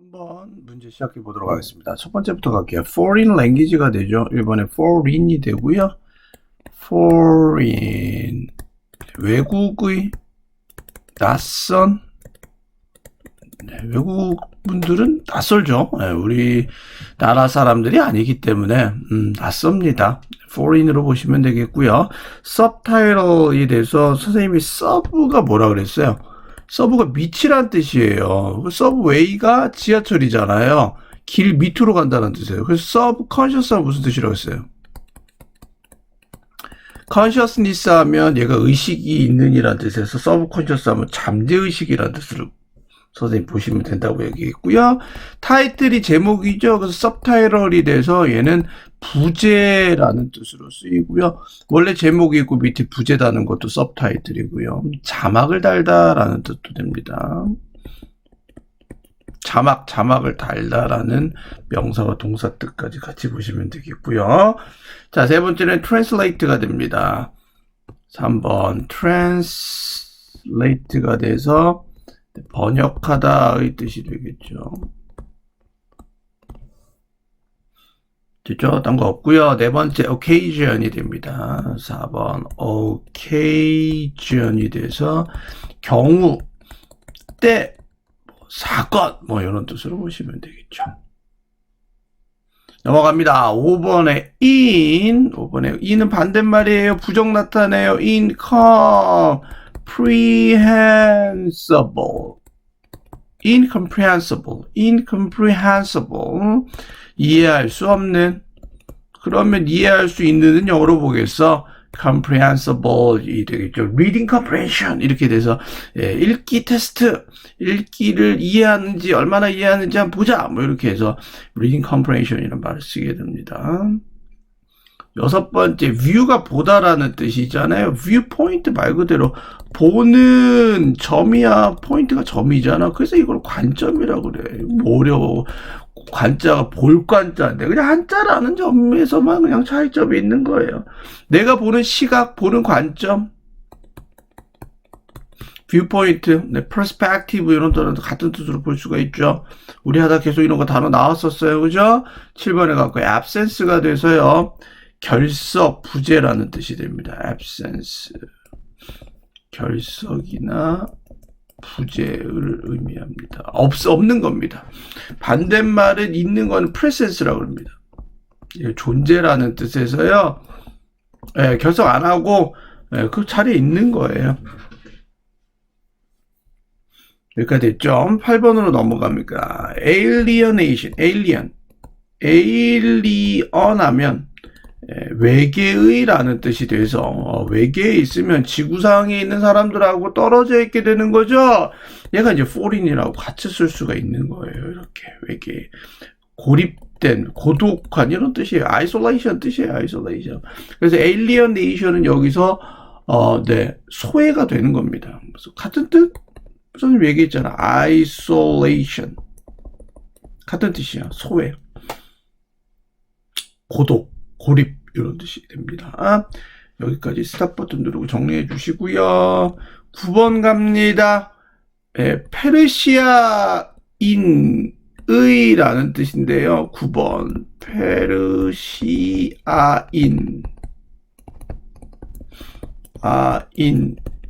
한번 문제 시작해 보도록 하겠습니다. 첫 번째부터 갈게요. foreign language가 되죠. 1번에 foreign이 되고요. foreign 외국의 낯선 외국 분들은 낯설죠. 우리 나라 사람들이 아니기 때문에 낯섭니다. foreign으로 보시면 되겠고요. subtitle에 대해서 선생님이 sub가 뭐라 그랬어요? 서브가 밑이란 뜻이에요. 서브웨이가 지하철이잖아요. 길 밑으로 간다는 뜻이에요. 그래서 서브 컨셔스는 무슨 뜻이라고 했어요? 컨셔스니스 하면 얘가 의식이 있는 이란 뜻에서 서브 컨셔스 하면 잠재의식이라는 뜻으로 선생님 보시면 된다고 얘기했고요. 타이틀이 제목이죠. 그래서 서브타이틀이 돼서 얘는 부제라는 뜻으로 쓰이고요. 원래 제목이 있고 밑에 부제다는 것도 서브타이틀이고요. 자막을 달다라는 뜻도 됩니다. 자막을 달다라는 명사와 동사 뜻까지 같이 보시면 되겠고요. 자, 세 번째는 translate가 됩니다. 3번 translate가 돼서 번역하다의 뜻이 되겠죠. 됐죠? 딴 거 없고요. 네 번째 occasion이 됩니다. 4번 occasion이 돼서 경우, 때, 사건 이런 뜻으로 보시면 되겠죠. 넘어갑니다. 5번에 in, 5번에 in은 반대말이에요. 부정 나타내요. incomprehensible, incomprehensible, 이해할 수 없는. 그러면 이해할 수 있는은 영어로 보겠어. comprehensible이 되겠죠. reading comprehension 이렇게 돼서 읽기 테스트, 읽기를 이해하는지 얼마나 이해하는지 한번 보자 이렇게 해서 reading comprehension이라는 말을 쓰게 됩니다. 여섯 번째, view가 보다라는 뜻이잖아요. viewpoint 말 그대로 보는 점이야. 포인트가 점이잖아. 그래서 이걸 관점이라고 그래. 뭐 어려워. 관자가 볼 관자인데 그냥 한자라는 점에서만 그냥 차이점이 있는 거예요. 내가 보는 시각, 보는 관점, viewpoint, perspective 이런 단어도 같은 뜻으로 볼 수가 있죠. 우리 하다 계속 이런 거 단어 나왔었어요. 그죠? 7번에 갖고 absence가 돼서요. 결석, 부재라는 뜻이 됩니다. absence. 결석이나 부재를 의미합니다. 없는 겁니다. 반대말은 있는 건 presence라고 합니다. 존재라는 뜻에서요. 결석 안 하고 그 자리에 있는 거예요. 여기까지 됐죠? 8번으로 넘어갑니다. alienation, alien 하면 외계의라는 뜻이 돼서 외계에 있으면 지구상에 있는 사람들하고 떨어져 있게 되는 거죠. 얘가 이제 foreign이라고 같이 쓸 수가 있는 거예요. 이렇게 외계 고립된 고독한 이런 뜻이에요. isolation 뜻이에요. isolation. 그래서 alienation은 여기서 소외가 되는 겁니다. 그래서 같은 뜻 선생님 얘기했잖아. isolation 같은 뜻이야. 소외, 고독, 고립 이런 뜻이 됩니다. 여기까지 스탑 버튼 누르고 정리해 주시고요. 9번 갑니다. 페르시아인의라는 뜻인데요. 9번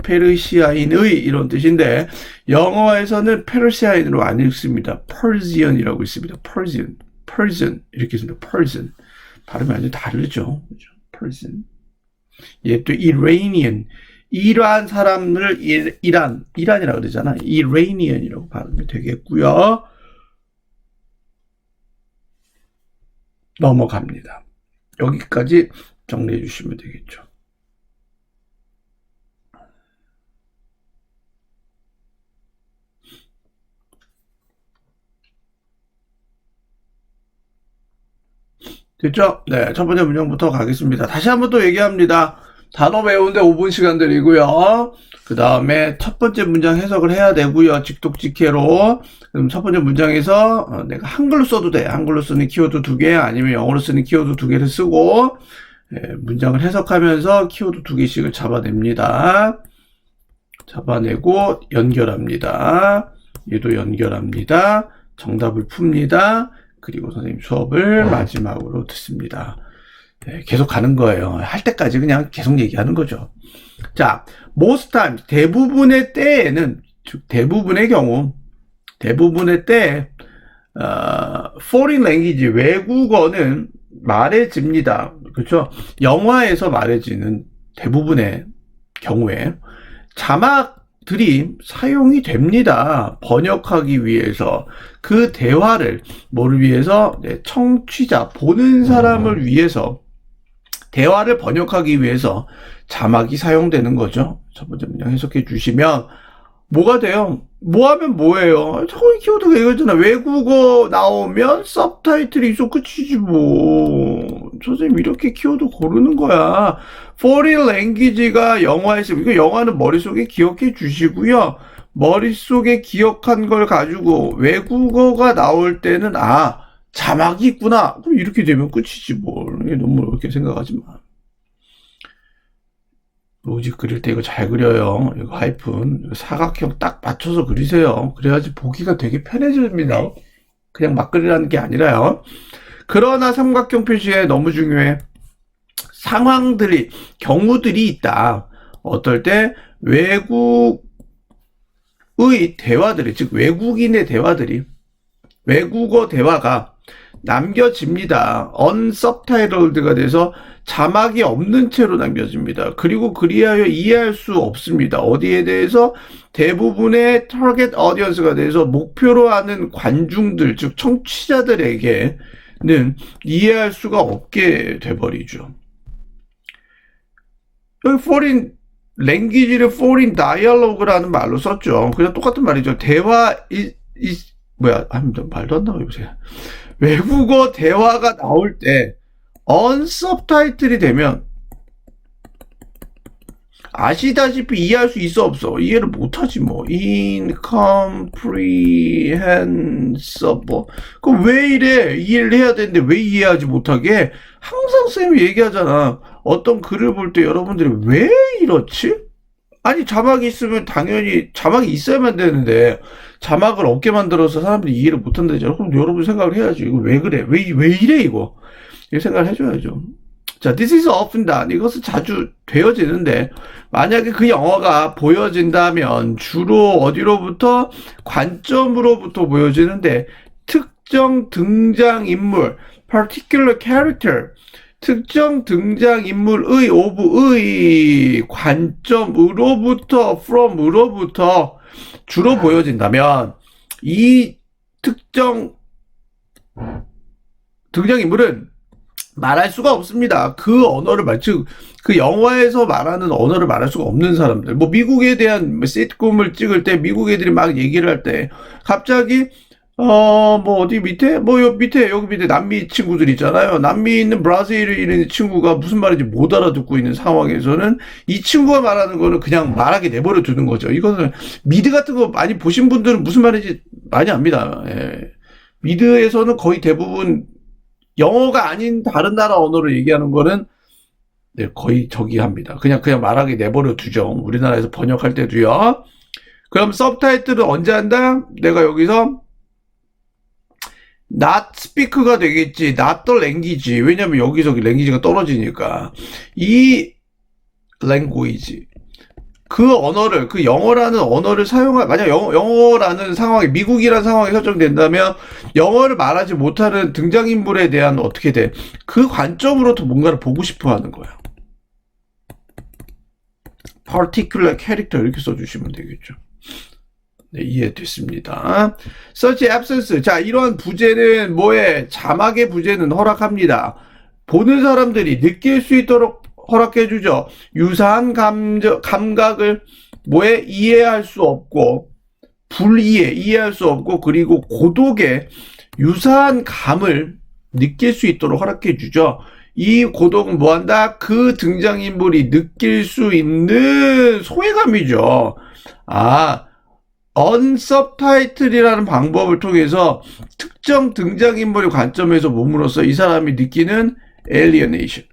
페르시아인의 이런 뜻인데 영어에서는 페르시아인으로 안 읽습니다. Persian이라고 있습니다. Persian 이렇게 있습니다. Persian 발음이 완전 다르죠. Persian. 얘 또 Iranian. 이란 사람을 이란이라고 그러잖아. Iranian이라고 발음이 되겠고요. 넘어갑니다. 여기까지 정리해 주시면 되겠죠. 됐죠? 네, 첫 번째 문장부터 가겠습니다. 다시 한번 또 얘기합니다. 단어 외우는데 5분 시간 드리고요. 그 다음에 첫 번째 문장 해석을 해야 되고요. 직독직해로. 그럼 첫 번째 문장에서 내가 한글로 써도 돼. 한글로 쓰는 키워드 2개 아니면 영어로 쓰는 키워드 2개를 쓰고 문장을 해석하면서 키워드 2개씩을 잡아냅니다. 잡아내고 연결합니다. 얘도 연결합니다. 정답을 풉니다. 그리고 선생님 수업을 마지막으로 듣습니다. 네, 계속 가는 거예요. 할 때까지 그냥 계속 얘기하는 거죠. 자, most times, 대부분의 때에는, 즉 대부분의 경우, 대부분의 때 foreign language, 외국어는 말해집니다. 그렇죠? 영화에서 말해지는 대부분의 경우에 자막들이 사용이 됩니다. 번역하기 위해서 그 대화를 뭐를 위해서 청취자, 보는 사람을 위해서 대화를 번역하기 위해서 자막이 사용되는 거죠. 첫 번째 문장 해석해 주시면 뭐가 돼요? 뭐 하면 뭐예요? 저기 키워드가 이거잖아. 외국어 나오면 서브타이틀이 있어 끝이지 뭐. 선생님 이렇게 키워드 고르는 거야. foreign language가 영화에서 이거 영화는 머릿속에 기억해 주시고요. 머릿속에 기억한 걸 가지고 외국어가 나올 때는 아 자막이 있구나. 그럼 이렇게 되면 끝이지 뭐. 너무 어렵게 생각하지 마. 로직 그릴 때 이거 잘 그려요. 이거 하이픈 사각형 딱 맞춰서 그리세요. 그래야지 보기가 되게 편해집니다. 그냥 막 그리라는 게 아니라요. 그러나 삼각형 표시에 너무 중요해. 상황들이 경우들이 있다. 어떨 때 외국의 대화들이 즉 외국인의 대화들이 외국어 대화가 남겨집니다. unsubtitled가 돼서 자막이 없는 채로 남겨집니다. 그리고 그리하여 이해할 수 없습니다. 어디에 대해서 대부분의 타겟 어디언스가 돼서 목표로 하는 관중들, 즉 청취자들에게는 이해할 수가 없게 돼버리죠. 여기 foreign language를 foreign dialogue라는 말로 썼죠. 그냥 똑같은 말이죠. 대화 말도 안 나와요 요새. 외국어 대화가 나올 때 unsubtitle이 되면 아시다시피 이해할 수 있어 없어? 이해를 못하지 뭐. incomprehensible. 그럼 왜 이래? 이해를 해야 되는데 왜 이해하지 못하게? 항상 쌤이 얘기하잖아. 어떤 글을 볼 때 여러분들이 왜 이렇지? 아니 자막이 있으면 당연히 자막이 있어야만 되는데 자막을 없게 만들어서 사람들이 이해를 못한다잖아. 그럼 여러분 생각을 해야지. 이거 왜 그래? 왜 이래 이거? 이 생각을 해줘야죠. 자, this is often done. 이것은 자주 되어지는데 만약에 그 영화가 보여진다면 주로 어디로부터? 관점으로부터 보여지는데 특정 등장인물 particular character 특정 등장인물의 of의 관점으로부터 from으로부터 주로 보여진다면 이 특정 등장인물은 말할 수가 없습니다. 그 언어를 즉 그 영화에서 말하는 언어를 말할 수가 없는 사람들. 뭐 미국에 대한 시트콤을 찍을 때 미국 애들이 막 얘기를 할 때 갑자기 뭐 어디 밑에 여기 밑에 남미 친구들 있잖아요. 남미에 있는 브라질에 있는 친구가 무슨 말인지 못 알아듣고 있는 상황에서는 이 친구가 말하는 거는 그냥 말하게 내버려 두는 거죠. 이거는 미드 같은 거 많이 보신 분들은 무슨 말인지 많이 압니다. 예. 미드에서는 거의 대부분 영어가 아닌 다른 나라 언어를 얘기하는 거는 거의 합니다. 그냥 말하게 내버려 두죠. 우리나라에서 번역할 때도요. 그럼 서브타이틀은 언제 한다? 내가 여기서 not speak가 되겠지. not the language. 왜냐면 여기서 language가 떨어지니까. 이 language. 그 언어를, 그 영어라는 언어를 만약 영어라는 상황이, 미국이라는 상황이 설정된다면, 영어를 말하지 못하는 등장인물에 대한 어떻게 돼? 그 관점으로부터 뭔가를 보고 싶어 하는 거야. particular character 이렇게 써주시면 되겠죠. 네, 이해됐습니다. such absence. 자, 이러한 부재는 자막의 부재는 허락합니다. 보는 사람들이 느낄 수 있도록 허락해주죠. 유사한 감각을 이해할 수 없고, 이해할 수 없고, 그리고 고독의 유사한 감을 느낄 수 있도록 허락해주죠. 이 고독은 뭐한다? 그 등장인물이 느낄 수 있는 소외감이죠. unsubtitled이라는 방법을 통해서 특정 등장인물의 관점에서 몸으로써 이 사람이 느끼는 alienation.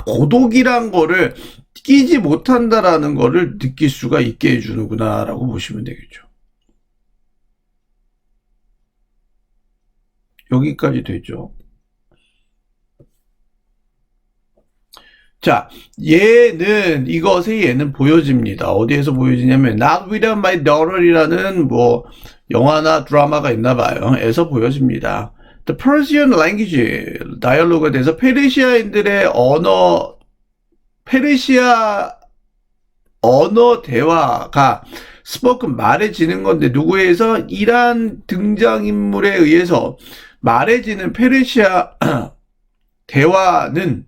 고독이란 거를 끼지 못한다라는 거를 느낄 수가 있게 해주는구나 라고 보시면 되겠죠. 여기까지 되죠. 자, 얘는 보여집니다. 어디에서 보여지냐면 Not Without My Daughter이라는 뭐 영화나 드라마가 있나 봐요. 에서 보여집니다. The Persian Language 다이얼로그에 대해서 페르시아 언어 대화가 spoken 말해지는 건데 누구에서 이란 등장인물에 의해서 말해지는 페르시아 대화는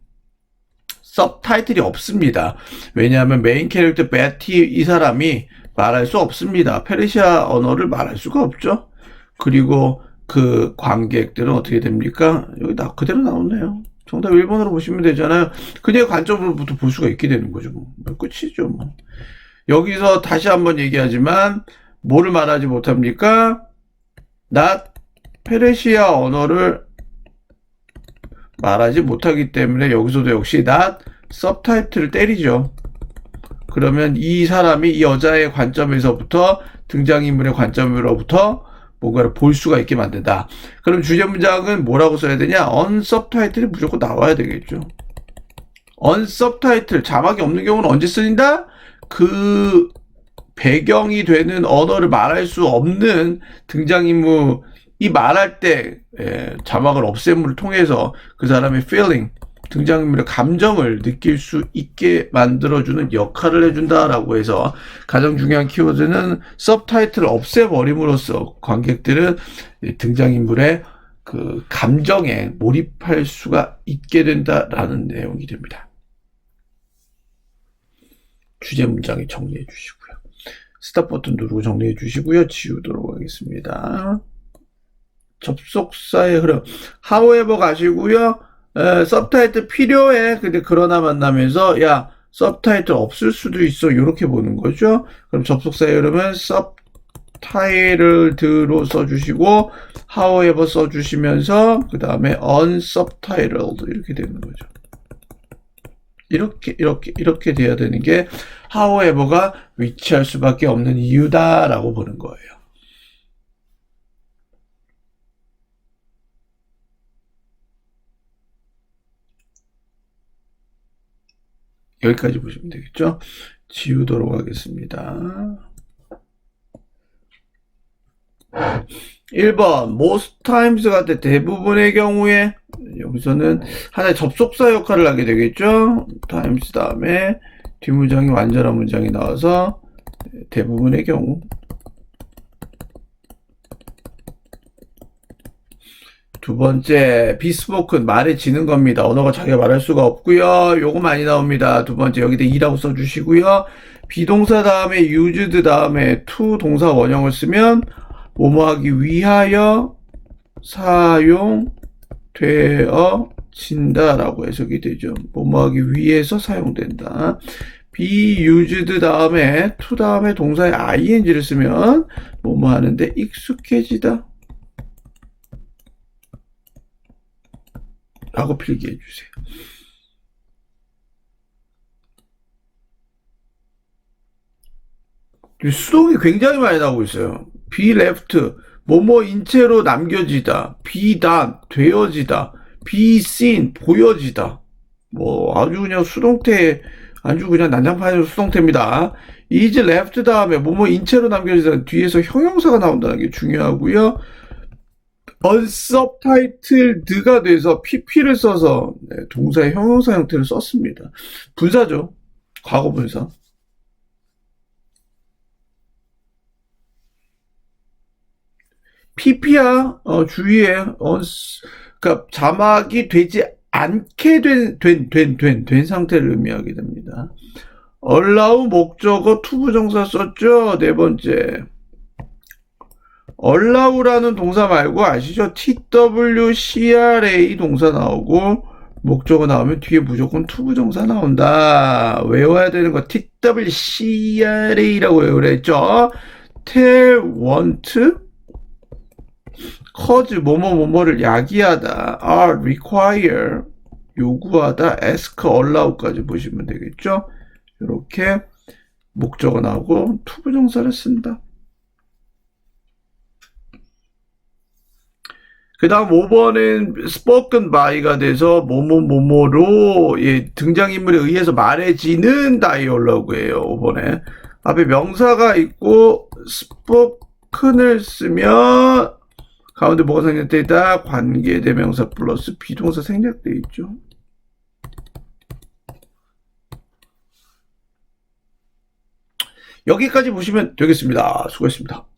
서브타이틀이 없습니다. 왜냐하면 메인 캐릭터 베티 이 사람이 말할 수 없습니다. 페르시아 언어를 말할 수가 없죠. 그리고 그 관객들은 어떻게 됩니까? 여기 그대로 나오네요. 정답 1번으로 보시면 되잖아요. 그녀의 관점으로부터 볼 수가 있게 되는 거죠. 뭐. 끝이죠. 뭐. 여기서 다시 한번 얘기하지만 뭐를 말하지 못합니까? 페르시아 언어를 말하지 못하기 때문에 여기서도 역시 not 서브타이틀을 때리죠. 그러면 이 사람이 이 여자의 관점에서부터 등장인물의 관점으로부터 뭔가를 볼 수가 있게 만든다. 그럼 주제 문장은 뭐라고 써야 되냐? 언서브타이틀이 무조건 나와야 되겠죠. 언서브타이틀 자막이 없는 경우는 언제 쓰인다? 그 배경이 되는 언어를 말할 수 없는 등장인물 이 말할 때 자막을 없앰을 통해서 그 사람의 feeling, 등장인물의 감정을 느낄 수 있게 만들어주는 역할을 해준다라고 해서 가장 중요한 키워드는 서브타이틀을 없애버림으로써 관객들은 등장인물의 그 감정에 몰입할 수가 있게 된다라는 내용이 됩니다. 주제 문장에 정리해 주시고요. 스탑 버튼 누르고 정리해 주시고요. 지우도록 하겠습니다. 접속사의 흐름. however 가시고요. 서브타이틀 필요해. 근데 그러나 만나면서 야 서브타이틀 없을 수도 있어. 이렇게 보는 거죠. 그럼 접속사의 흐름은 subtitled로 써주시고 however 써주시면서 그 다음에 unsubtitled 이렇게 되는 거죠. 이렇게 돼야 되는 게 however가 위치할 수밖에 없는 이유다라고 보는 거예요. 여기까지 보시면 되겠죠. 지우도록 하겠습니다. 1번 most times 같은 대부분의 경우에 여기서는 하나의 접속사 역할을 하게 되겠죠. times 다음에 뒷문장이 완전한 문장이 나와서 대부분의 경우. 두 번째, 비스포큰 말해지는 겁니다. 언어가 자기가 말할 수가 없고요. 요거 많이 나옵니다. 두 번째, 여기다 이라고 써주시고요. 비동사 다음에 used 다음에 to 동사 원형을 쓰면 뭐뭐 하기 위하여 사용되어진다라고 해석이 되죠. 뭐뭐 하기 위해서 사용된다. be used 다음에 to 다음에 동사에 ing를 쓰면 뭐뭐 하는데 익숙해지다 라고 필기해 주세요. 수동이 굉장히 많이 나오고 있어요. be left, 뭐뭐인 채로 남겨지다, be done, 되어지다, be seen, 보여지다. 뭐 아주 그냥 수동태, 아주 그냥 난장판으로 수동태입니다. is left 다음에 뭐뭐인 채로 남겨지다 뒤에서 형용사가 나온다는 게 중요하고요. unsubtitled가 돼서 pp를 써서 동사의 형용사 형태를 썼습니다. 분사죠. 과거 분사. pp야 주의해. 그러니까 자막이 되지 않게 된 상태를 의미하게 됩니다. allow 목적어 투부정사 썼죠. 네 번째. allow라는 동사 말고 아시죠? twcra 동사 나오고 목적어 나오면 뒤에 무조건 투부정사 나온다. 외워야 되는 거 twcra라고 외우라 했죠? tell, want, cause 뭐뭐뭐뭐를 야기하다. are, require 요구하다. ask, allow까지 보시면 되겠죠? 이렇게 목적어 나오고 투부정사를 쓴다. 그 다음 5번은 spoken by가 돼서 뭐뭐뭐뭐로 예, 등장인물에 의해서 말해지는 다이얼로그예요. 5번에. 앞에 명사가 있고 spoken을 쓰면 가운데 뭐가 생략돼 있다? 관계대명사 플러스 비동사 생략돼 있죠. 여기까지 보시면 되겠습니다. 수고했습니다.